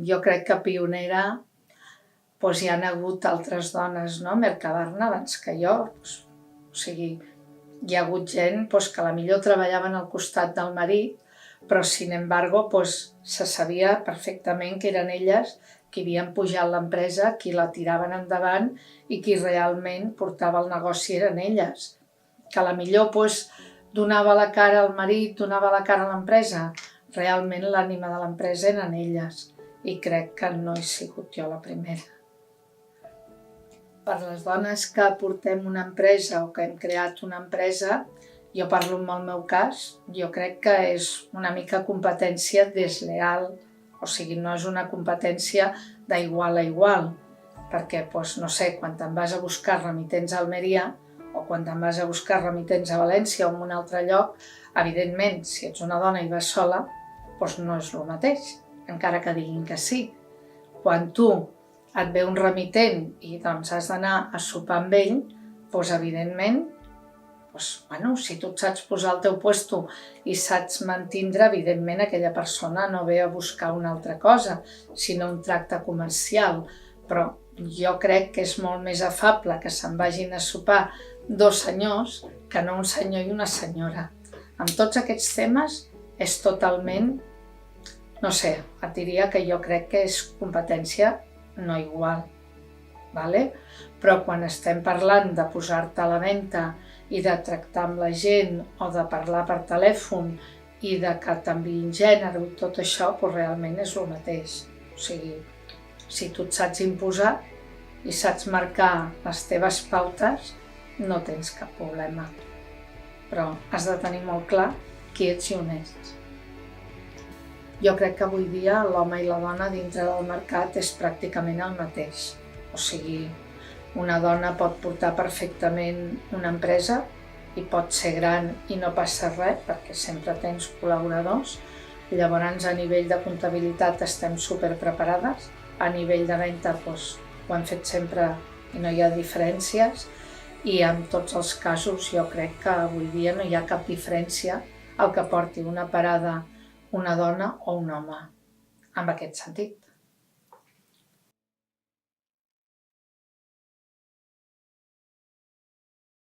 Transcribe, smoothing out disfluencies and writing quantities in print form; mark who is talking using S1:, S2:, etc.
S1: Jo crec que pionera hi ha hagut altres dones, no? Mercabarna, abans que jo. O sigui, hi ha hagut gent que a la millor treballaven al costat del marit, però, sin embargo, se sabia perfectament que eren elles qui havien pujat l'empresa, qui la tiraven endavant i qui realment portava el negoci eren elles. Que a la millor donava la cara al marit, donava la cara a l'empresa. Realment l'ànima de l'empresa eren elles i crec que no he sigut jo la primera. Per les dones que portem una empresa o que hem creat una empresa, jo parlo en el meu cas, jo crec que és una mica competència desleal, o sigui, no és una competència d'igual a igual, perquè, no sé, quan te'n vas a buscar remitents a Almeria o quan te'n vas a buscar remitents a València o en un altre lloc, evidentment, si ets una dona i vas sola, no és el mateix, encara que diguin que sí. Quan tu et ve un remitent i has d'anar a sopar amb ell, evidentment, si tu et saps posar al teu puesto i saps mantindre, evidentment aquella persona no ve a buscar una altra cosa, sinó un tracte comercial. Però jo crec que és molt més afable que se'n vagin a sopar dos senyors que no un senyor i una senyora. Amb tots aquests temes és totalment, no sé, et diria que jo crec que és competència no igual, però quan estem parlant de posar-te a la venda i de tractar amb la gent o de parlar per telèfon i de que t'enviïn gènere i tot això, realment és el mateix. O sigui, si tu et saps imposar i saps marcar les teves pautes, no tens cap problema. Però has de tenir molt clar qui ets i on ets. Jo crec que avui dia l'home i la dona dintre del mercat és pràcticament el mateix. O sigui, una dona pot portar perfectament una empresa i pot ser gran i no passa res perquè sempre tens col·laboradors. Llavors, a nivell de comptabilitat estem superpreparades. A nivell de venda ho hem fet sempre i no hi ha diferències. I en tots els casos jo crec que avui dia no hi ha cap diferència el que porti una parada una dona o un home, en aquest sentit.